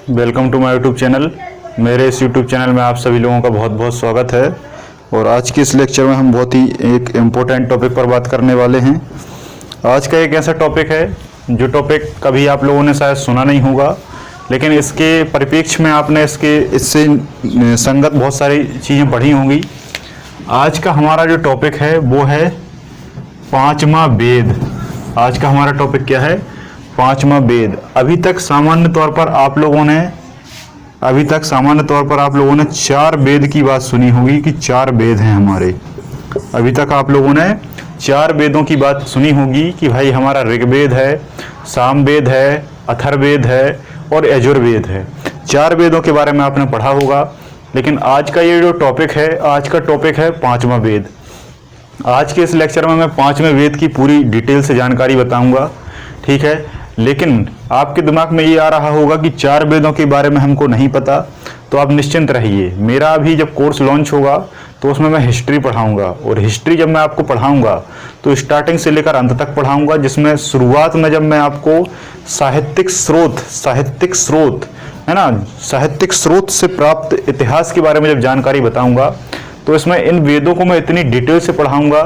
Welcome to my YouTube channel. मेरे इस YouTube channel में आप सभी लोगों का बहुत बहुत स्वागत है। और आज के इस लेक्चर में हम बहुत ही एक इम्पोर्टेंट टॉपिक पर बात करने वाले हैं। आज का एक ऐसा टॉपिक है जो टॉपिक कभी आप लोगों ने शायद सुना नहीं होगा, लेकिन इसके परिप्रेक्ष्य में आपने इससे संगत बहुत सारी चीज़ें पढ़ी होंगी। आज का हमारा जो टॉपिक है वो है पांचवा वेद। आज का हमारा टॉपिक क्या है? पांचवा वेद। अभी तक सामान्य तौर पर आप लोगों ने चार वेद की बात सुनी होगी कि चार वेद हैं हमारे। अभी तक आप लोगों ने चार वेदों की बात सुनी होगी कि भाई हमारा ऋग्वेद है, सामवेद है, अथर्ववेद है और यजुर्वेद है। चार वेदों के बारे में आपने पढ़ा होगा। लेकिन आज का ये जो टॉपिक है, आज का टॉपिक है पांचवा वेद। आज के इस लेक्चर में मैं पांचवें वेद की पूरी डिटेल से जानकारी बताऊंगा, ठीक है। लेकिन आपके दिमाग में ये आ रहा होगा कि चार वेदों के बारे में हमको नहीं पता, तो आप निश्चिंत रहिए। मेरा अभी जब कोर्स लॉन्च होगा तो उसमें मैं हिस्ट्री पढ़ाऊंगा, और हिस्ट्री जब मैं आपको पढ़ाऊंगा तो स्टार्टिंग से लेकर अंत तक पढ़ाऊंगा, जिसमें शुरुआत में जब मैं आपको साहित्यिक स्रोत है ना, साहित्यिक स्रोत से प्राप्त इतिहास के बारे में जब जानकारी बताऊंगा, तो इसमें इन वेदों को मैं इतनी डिटेल से पढ़ाऊंगा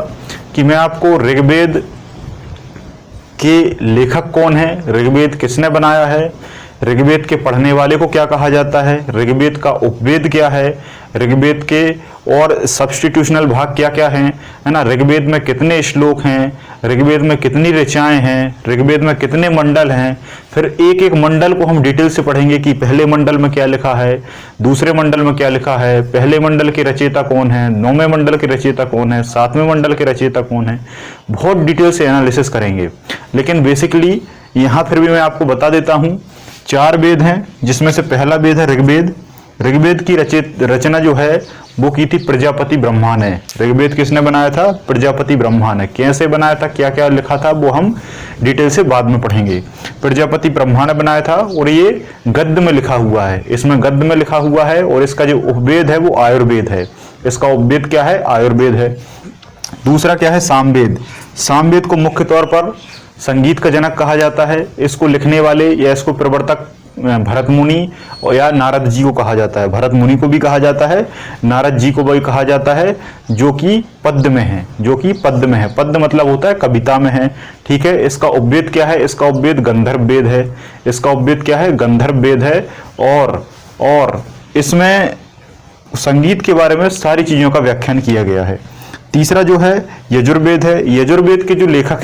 कि मैं आपको ऋग्वेद के लेखक कौन है, ऋग्वेद किसने बनाया है, ऋग्वेद के पढ़ने वाले को क्या कहा जाता है, ऋग्वेद का उपवेद क्या है, ऋग्वेद के और सब्स्टिट्यूशनल भाग क्या क्या हैं, है ना, ऋग्वेद में कितने श्लोक हैं, ऋग्वेद में कितनी ऋचाएं हैं, ऋग्वेद में कितने मंडल हैं। फिर एक एक मंडल को हम डिटेल से पढ़ेंगे कि पहले मंडल में क्या लिखा है, दूसरे मंडल में क्या लिखा है, पहले मंडल के रचयिता कौन है, नौवें मंडल के रचयिता कौन है, सातवें मंडल के रचयिता कौन है। बहुत डिटेल से एनालिसिस करेंगे। लेकिन बेसिकली यहाँ फिर भी मैं आपको बता देता हूँ, चार वेद हैं, जिसमें से पहला वेद है ऋग्वेद। ऋग्वेद की रचना जो है वो की थी प्रजापति ब्रह्मा ने। ऋग्वेद किसने बनाया था? प्रजापति ब्रह्मा ने। कैसे बनाया था, क्या क्या लिखा था, वो हम डिटेल से बाद में पढ़ेंगे। प्रजापति ब्रह्मा ने बनाया था और ये गद्य में लिखा हुआ है, इसमें गद्य में लिखा हुआ है। और इसका जो उपवेद है वो आयुर्वेद है। इसका उपवेद क्या है? आयुर्वेद है। दूसरा क्या है? सामवेद। सामवेद को मुख्य तौर पर संगीत का जनक कहा जाता है। इसको लिखने वाले या इसको प्रवर्तक भरत मुनि और या नारद जी को कहा जाता है। भरत मुनि को भी कहा जाता है, नारद जी को भी कहा जाता है, जो कि पद्य में है, पद्य मतलब होता है कविता में है, ठीक है। इसका उपवेद क्या है? इसका उपवेद गंधर्व वेद है। इसका उपवेद क्या है? गंधर्व वेद है। और इसमें संगीत के बारे में सारी चीजों का व्याख्यान किया गया है। तीसरा जो है यजुर्वेद है। यजुर्वेद के जो लेखक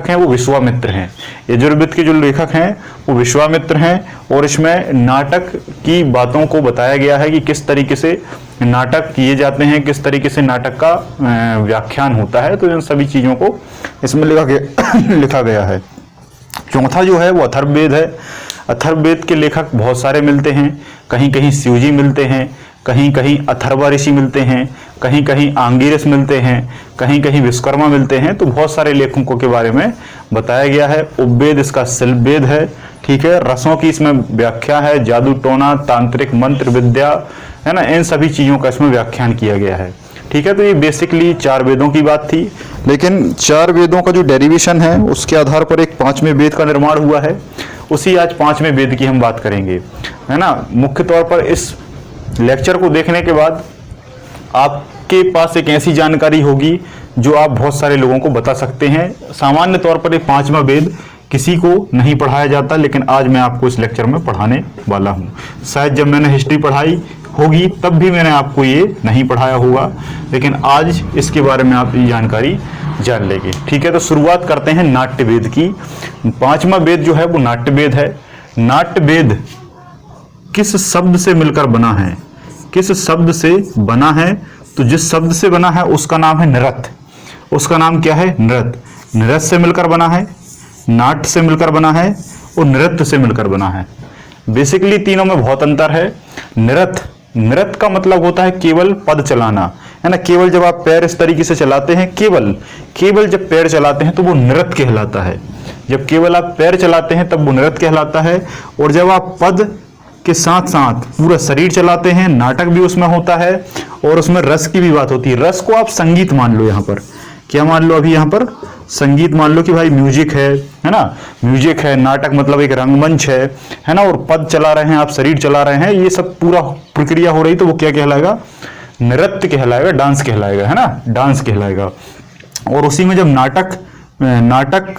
हैं वो विश्वामित्र हैं। यजुर्वेद के जो लेखक हैं वो विश्वामित्र हैं। और इसमें नाटक की बातों को बताया गया है कि किस तरीके से नाटक किए जाते हैं, किस तरीके से नाटक का व्याख्यान होता है। तो इन सभी चीजों को इसमें लिखा गया है। चौथा जो है वो अथर्ववेद है। अथर्ववेद के लेखक बहुत सारे मिलते हैं। कहीं कहीं शिवजी मिलते हैं, कहीं कहीं अथर्व ऋषि मिलते हैं, कहीं कहीं आंगिरस मिलते हैं, कहीं कहीं विश्वकर्मा मिलते हैं। तो बहुत सारे लेखकों के बारे में बताया गया है। उपवेद इसका शिल्पवेद है, ठीक है। रसों की इसमें व्याख्या है, जादू टोना, तांत्रिक मंत्र विद्या, है ना, इन सभी चीजों का इसमें व्याख्यान किया गया है, ठीक है। तो ये बेसिकली चार वेदों की बात थी। लेकिन चार वेदों का जो डेरिवेशन है उसके आधार पर एक पांचवें वेद का निर्माण हुआ है। उसी आज पांचवें वेद की हम बात करेंगे, है ना। मुख्य तौर पर इस लेक्चर को देखने के बाद आपके पास एक ऐसी जानकारी होगी जो आप बहुत सारे लोगों को बता सकते हैं। सामान्य तौर पर ये पांचवा वेद किसी को नहीं पढ़ाया जाता, लेकिन आज मैं आपको इस लेक्चर में पढ़ाने वाला हूं। शायद जब मैंने हिस्ट्री पढ़ाई होगी तब भी मैंने आपको ये नहीं पढ़ाया होगा, लेकिन आज इसके बारे में आप ये जानकारी जान लेंगे, ठीक है। तो शुरुआत करते हैं नाट्य वेद की। पांचवा वेद जो है वो नाट्य वेद है। नाट्य वेद किस शब्द से मिलकर बना है? किस शब्द से बना है? तो जिस शब्द से बना है उसका नाम है नृत्य। उसका नाम क्या है? नृत्य। नृत्य से मिलकर बना है, नाट्य से मिलकर बना है और नृत्य से मिलकर बना है। बेसिकली तीनों में बहुत अंतर है। नृत्य का मतलब होता है केवल पद चलाना, है ना। केवल जब आप पैर इस तरीके से चलाते हैं, केवल जब पैर चलाते हैं तो वो नृत्य कहलाता है। जब केवल आप पैर चलाते हैं तब वो नृत्य कहलाता है। और जब आप पद के साथ साथ पूरा शरीर चलाते हैं, नाटक भी उसमें होता है और उसमें रस की भी बात होती है। रस को आप संगीत मान लो यहाँ पर, क्या मान लो अभी यहाँ पर संगीत मान लो कि भाई म्यूजिक है ना, म्यूजिक है, नाटक मतलब एक रंगमंच है ना, और पद चला रहे हैं आप, शरीर चला रहे हैं, ये सब पूरा प्रक्रिया हो रही, तो वो क्या कहलाएगा, नृत्य कहलाएगा, डांस कहलाएगा, है ना, डांस कहलाएगा। और उसी में जब नाटक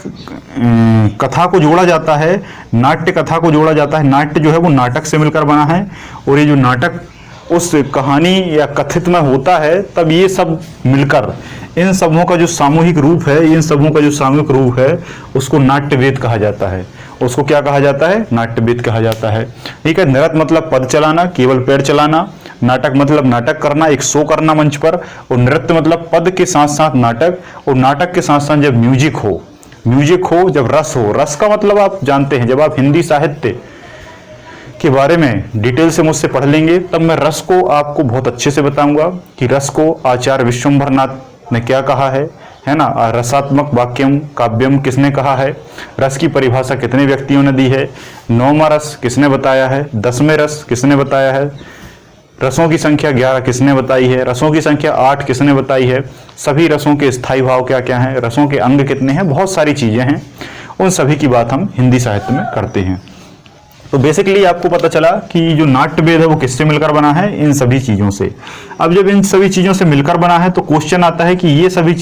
कथा को जोड़ा जाता है, नाट्य कथा को जोड़ा जाता है, नाट्य जो है वो नाटक से मिलकर बना है, और ये जो नाटक उस कहानी या कथित में होता है, तब ये सब मिलकर इन सबों का जो सामूहिक रूप है, इन सबों का जो सामूहिक रूप है, उसको नाट्यवेद कहा जाता है। उसको क्या कहा जाता है, नाट्यवेद कहा जाता है। ठीक है, नृत्य मतलब पद चलाना, केवल पैर चलाना, नाटक मतलब नाटक करना, एक शो करना मंच पर, और नृत्य मतलब पद के साथ साथ नाटक, और नाटक के साथ साथ जब म्यूजिक हो, जब रस हो। रस का मतलब आप जानते हैं, जब आप हिंदी साहित्य के बारे में डिटेल से मुझसे पढ़ लेंगे, तब मैं रस को आपको बहुत अच्छे से बताऊंगा कि रस को आचार्य विश्वंभरनाथ ने क्या कहा है ना, रसात्मक वाक्यम काव्यम किसने कहा है, रस की परिभाषा कितने व्यक्तियों ने दी है, 9वां रस किसने बताया है, 10वें रस किसने बताया है, रसों की संख्या 11 किसने बताई है, रसों की संख्या 8 किसने बताई है, सभी रसों के स्थायी भाव क्या क्या हैं, रसों के अंग कितने हैं, बहुत सारी चीजें हैं, उन सभी की बात हम हिंदी साहित्य में करते हैं। तो बेसिकली आपको पता चला कि जो नाट्यवेद है वो किससे मिलकर बना है, इन सभी चीजों से। अब जब इन सभी चीजों से मिलकर बना है, तो क्वेश्चन आता है कि ये सभी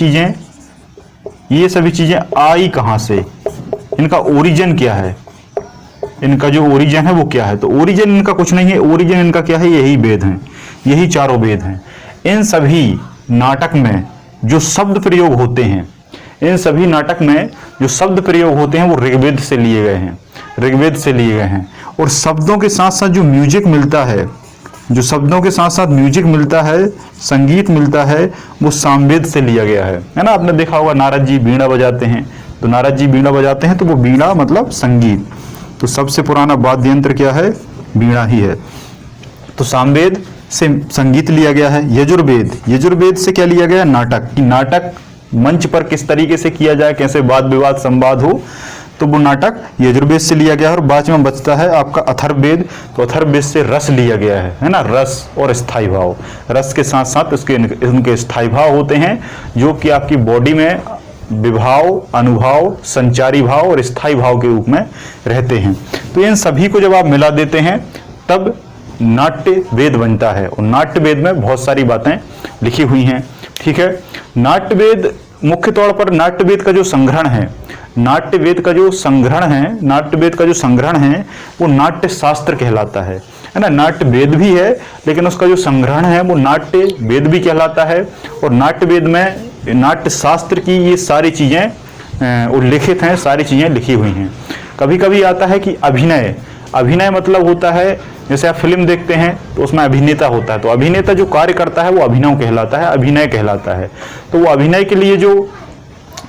चीजें आई कहां से, इनका ओरिजिन क्या है, इनका जो ओरिजिन है वो क्या है। तो ओरिजिन इनका कुछ नहीं है, ओरिजिन इनका क्या है, यही वेद हैं, यही चारों वेद हैं। इन सभी नाटक में जो शब्द प्रयोग होते हैं, इन सभी नाटक में जो शब्द प्रयोग होते हैं वो ऋग्वेद से लिए गए हैं, ऋग्वेद से लिए गए हैं। और शब्दों के साथ साथ जो म्यूजिक मिलता है, जो शब्दों के साथ साथ म्यूजिक मिलता है, संगीत मिलता है, वो सामवेद से लिया गया है ना। आपने देखा होगा नारद जी बीड़ा बजाते हैं, तो नारद जी बीड़ा बजाते हैं, तो वो बीड़ा मतलब संगीत। तो सबसे पुराना वाद्य यंत्र क्या है, बीड़ा ही है। तो सामवेद से संगीत लिया गया है। यजुर्वेद से क्या लिया गया, नाटक, कि नाटक मंच पर किस तरीके से किया जाए, कैसे वाद विवाद संवाद हो, तो वो नाटक यजुर्वेद से लिया गया है। और बाद में बचता है आपका अथर्ववेद, तो अथर्ववेद से रस लिया गया है ना, रस और स्थायी भाव। रस के साथ साथ उनके स्थायी भाव होते हैं, जो कि आपकी बॉडी में विभाव, अनुभाव, संचारी भाव और स्थायी भाव के रूप में रहते हैं। तो इन सभी को जब आप मिला देते हैं, तब नाट्य वेद बनता है। और नाट्य वेद में बहुत सारी बातें लिखी हुई हैं। ठीक है, नाट्यवेद मुख्य तौर पर नाट्यवेद का जो संग्रहण है, नाट्यवेद का जो संग्रहण है वो नाट्य शास्त्र कहलाता है ना। नाट्य वेद भी है, लेकिन उसका जो संग्रहण है वो नाट्य वेद भी कहलाता है। और नाट्य वेद में नाट्य शास्त्र की ये सारी चीजें उल्लिखित हैं, सारी चीजें लिखी हुई हैं। कभी कभी आता है कि अभिनय मतलब होता है, जैसे आप फिल्म देखते हैं तो उसमें अभिनेता होता है, तो अभिनेता जो कार्य करता है वो अभिनव कहलाता है, अभिनय कहलाता है। तो वो अभिनय के लिए जो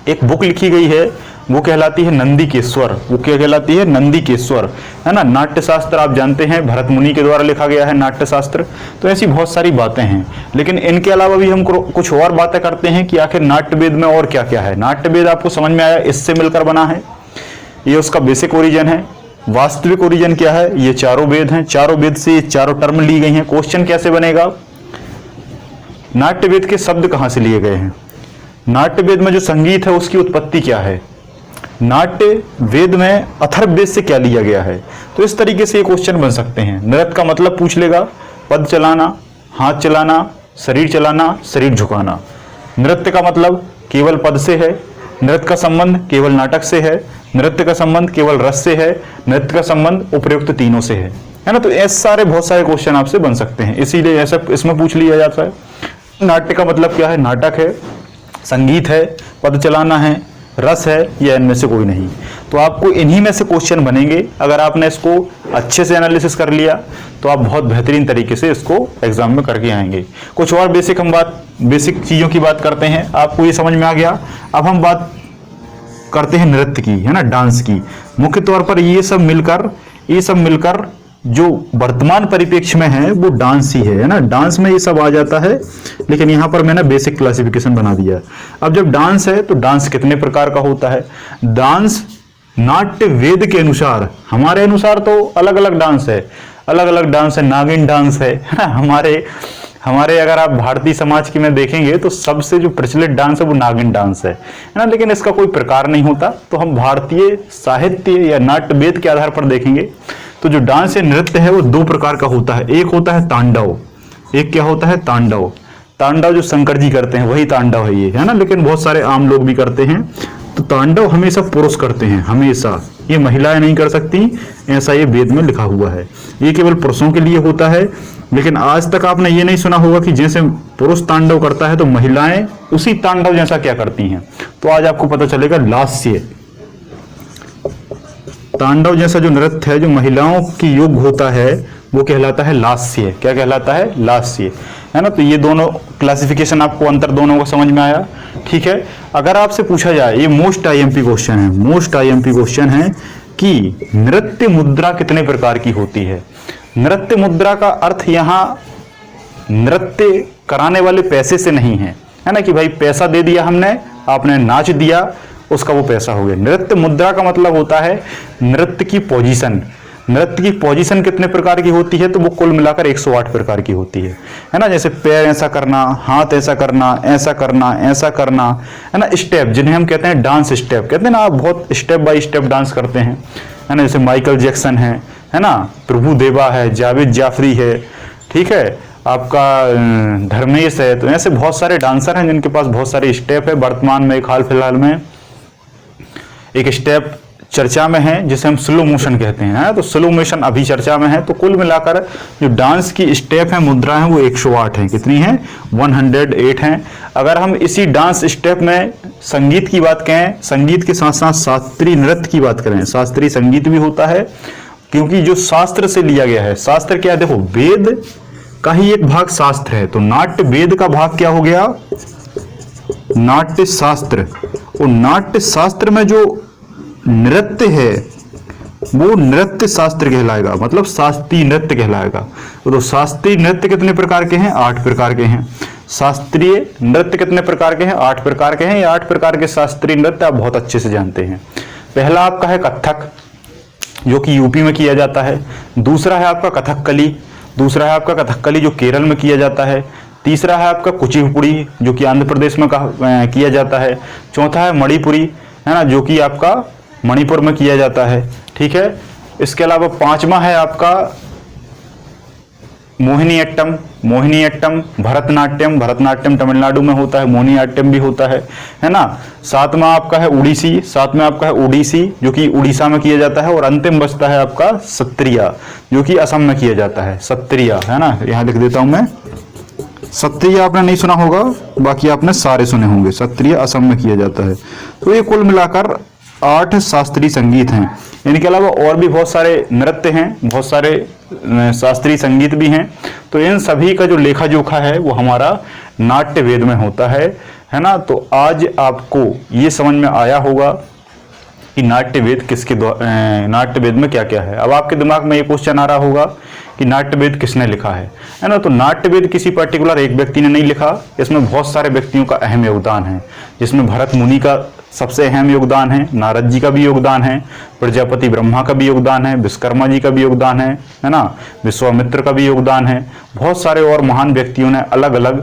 एक बुक लिखी गई है वो कहलाती है नंदीकेश्वर। वो क्या कहलाती है, नंदीकेश्वर, है ना। नाट्यशास्त्र आप जानते हैं भरत मुनि के द्वारा लिखा गया है नाट्यशास्त्र। तो ऐसी बहुत सारी बातें हैं, लेकिन इनके अलावा भी हम कुछ और बातें करते हैं कि आखिर नाट्यवेद में और क्या क्या है। नाट्यवेद आपको समझ में आया, इससे मिलकर बना है, ये उसका बेसिक ओरिजिन है। वास्तविक ओरिजिन क्या है, ये चारों वेद हैं, चारों वेद से ये चारों टर्म ली गई हैं। क्वेश्चन कैसे बनेगा, नाट्यवेद के शब्द कहां से लिए गए हैं, नाट्यवेद में जो संगीत है उसकी उत्पत्ति क्या है, नाट्य वेद में अथर्ववेद से क्या लिया गया है। तो इस तरीके से ये क्वेश्चन बन सकते हैं। नृत्य का मतलब पूछ लेगा, पद चलाना, हाथ चलाना, शरीर चलाना, शरीर झुकाना। नृत्य का मतलब केवल पद से है, नृत्य का संबंध केवल नाटक से है, नृत्य का संबंध केवल रस से है, नृत्य का संबंध उपयुक्त तीनों से है ना। तो ऐसे सारे बहुत सारे क्वेश्चन आपसे बन सकते हैं, इसीलिए ऐसा इसमें पूछ लिया जाता है। नाट्य का मतलब क्या है, नाटक है, संगीत है, पद चलाना है, रस है, या इनमें से कोई नहीं। तो आपको इन्हीं में से क्वेश्चन बनेंगे। अगर आपने इसको अच्छे से एनालिसिस कर लिया तो आप बहुत बेहतरीन तरीके से इसको एग्जाम में करके आएंगे। कुछ और बेसिक चीजों की बात करते हैं, आपको ये समझ में आ गया। अब हम बात करते हैं नृत्य की, है ना, डांस की। मुख्य तौर पर ये सब मिलकर जो वर्तमान परिप्रेक्ष्य में है वो डांस ही है ना। डांस में ये सब आ जाता है, लेकिन यहाँ पर मैंने बेसिक क्लासिफिकेशन बना दिया। अब जब डांस है तो डांस कितने प्रकार का होता है। डांस नाट्य वेद के अनुसार, हमारे अनुसार तो अलग अलग डांस है, नागिन डांस है ना, हमारे अगर आप भारतीय समाज की में देखेंगे तो सबसे जो प्रचलित डांस है वो नागिन डांस है ना, लेकिन इसका कोई प्रकार नहीं होता। तो हम भारतीय साहित्य या नाट्य वेद के आधार पर देखेंगे तो जो डांस या नृत्य है वो दो प्रकार का होता है। एक होता है तांडव, एक क्या होता है तांडव। तांडव जो शंकर जी करते हैं वही तांडव है ये, है ना, लेकिन बहुत सारे आम लोग भी करते हैं। तो तांडव हमेशा पुरुष करते हैं, हमेशा, ये महिलाएं नहीं कर सकती, ऐसा ये वेद में लिखा हुआ है। ये केवल पुरुषों के लिए होता है। लेकिन आज तक आपने ये नहीं सुना होगा कि जैसे पुरुष तांडव करता है तो महिलाएं उसी तांडव जैसा क्या करती हैं। तो आज आपको पता चलेगा लास्य, तांडव जैसा जो नृत्य है जो महिलाओं की योग्य होता है वो कहलाता है लास्य। क्या कहलाता है? लास्य, है ना। तो ये दोनों क्लासिफिकेशन, आपको अंतर दोनों का समझ में आया, ठीक है। अगर आपसे पूछा जाए, ये मोस्ट आईएमपी क्वेश्चन है, मोस्ट आईएमपी क्वेश्चन है कि नृत्य मुद्रा कितने प्रकार की होती है। नृत्य मुद्रा का अर्थ यहाँ नृत्य कराने वाले पैसे से नहीं है, है ना, कि भाई पैसा दे दिया हमने, आपने नाच दिया, उसका वो पैसा हो गया। नृत्य मुद्रा का मतलब होता है नृत्य की पोजीशन। नृत्य की पोजीशन कितने प्रकार की होती है? तो वो कुल मिलाकर 108 प्रकार की होती है ना। जैसे पैर ऐसा करना, हाथ ऐसा करना, ऐसा करना, ऐसा करना, है ना। स्टेप जिन्हें हम कहते हैं डांस स्टेप, कहते हैं ना, आप बहुत स्टेप बाय स्टेप डांस करते हैं, है ना। जैसे माइकल जैक्सन है ना, प्रभु देवा है, जावेद जाफरी है, ठीक है, आपका धर्मेश है। तो ऐसे बहुत सारे डांसर हैं जिनके पास बहुत सारे स्टेप है। वर्तमान में एक हाल फिलहाल में एक स्टेप चर्चा में है जिसे हम स्लो मोशन कहते हैं, तो स्लो मोशन अभी चर्चा में है। तो कुल मिलाकर जो डांस की स्टेप है, मुद्रा है, वो 108 है। कितनी है? 108 है। अगर हम इसी डांस स्टेप में संगीत की बात कहें, संगीत के साथ साथ शास्त्रीय नृत्य की बात करें, शास्त्रीय संगीत भी होता है, क्योंकि जो शास्त्र से लिया गया है। शास्त्र क्या है? देखो, वेद का ही एक भाग शास्त्र है, तो नाट्य वेद का भाग क्या हो गया? नाट्य शास्त्र। और नाट्य शास्त्र में जो नृत्य है वो नृत्य शास्त्र कहलाएगा, मतलब शास्त्रीय नृत्य कहलाएगा। तो शास्त्रीय नृत्य कितने प्रकार के हैं? 8 प्रकार के हैं। शास्त्रीय नृत्य कितने प्रकार के हैं? 8 प्रकार के हैं। ये 8 प्रकार के शास्त्रीय नृत्य आप बहुत अच्छे से जानते हैं। पहला आपका है कथक, जो कि यूपी में किया जाता है। दूसरा है आपका कथकली, दूसरा है आपका कथकली जो केरल में किया जाता है। तीसरा है आपका कुचिपुड़ी जो कि आंध्र प्रदेश में किया जाता है। चौथा है मणिपुरी, है ना, जो कि आपका मणिपुर में किया जाता है, ठीक है। इसके अलावा पांचवा है आपका मोहिनीअट्टम, मोहिनीअट्टम, भरतनाट्यम, भरतनाट्यम तमिलनाडु में होता है, मोहिनीअट्टम भी होता है ना। सातवां आपका है उड़ीसी, सातवां आपका है उड़ीसी जो कि उड़ीसा में किया जाता है। और अंतिम बचता है आपका सत्रिया जो कि असम में किया जाता है। सत्रिया, है ना, यहाँ लिख देता हूं मैं। सत्रिय आपने नहीं सुना होगा, बाकी आपने सारे सुने होंगे। सत्रिय असम में किया जाता है। तो ये कुल मिलाकर 8 शास्त्रीय संगीत हैं। इनके अलावा और भी बहुत सारे नृत्य हैं, बहुत सारे शास्त्रीय संगीत भी हैं। तो इन सभी का जो लेखा जोखा है वो हमारा नाट्य वेद में होता है ना। तो आज आपको ये समझ में आया होगा कि नाट्य वेद किसके नाट्य वेद में क्या क्या है। अब आपके दिमाग में ये क्वेश्चन आ रहा होगा कि नाट्य वेद किसने लिखा है ना। तो नाट्य वेद किसी पर्टिकुलर एक व्यक्ति ने नहीं लिखा, इसमें बहुत सारे व्यक्तियों का अहम योगदान है, जिसमें भरत मुनि का सबसे अहम योगदान है, नारद जी का भी योगदान है, प्रजापति ब्रह्मा का भी योगदान है, विश्वकर्मा जी का भी योगदान है ना, विश्वामित्र का भी योगदान है। बहुत सारे और महान व्यक्तियों ने अलग अलग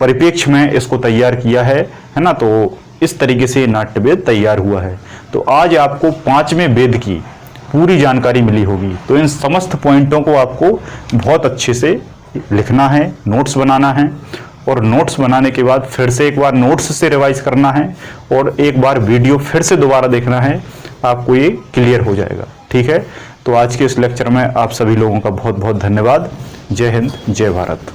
परिप्रेक्ष्य में इसको तैयार किया है ना। तो इस तरीके से नाट्य वेद तैयार हुआ है। तो आज आपको 5वें वेद की पूरी जानकारी मिली होगी। तो इन समस्त पॉइंटों को आपको बहुत अच्छे से लिखना है, नोट्स बनाना है, और नोट्स बनाने के बाद फिर से एक बार नोट्स से रिवाइज करना है, और एक बार वीडियो फिर से दोबारा देखना है, आपको ये क्लियर हो जाएगा, ठीक है। तो आज के इस लेक्चर में आप सभी लोगों का बहुत बहुत धन्यवाद। जय हिंद, जय भारत।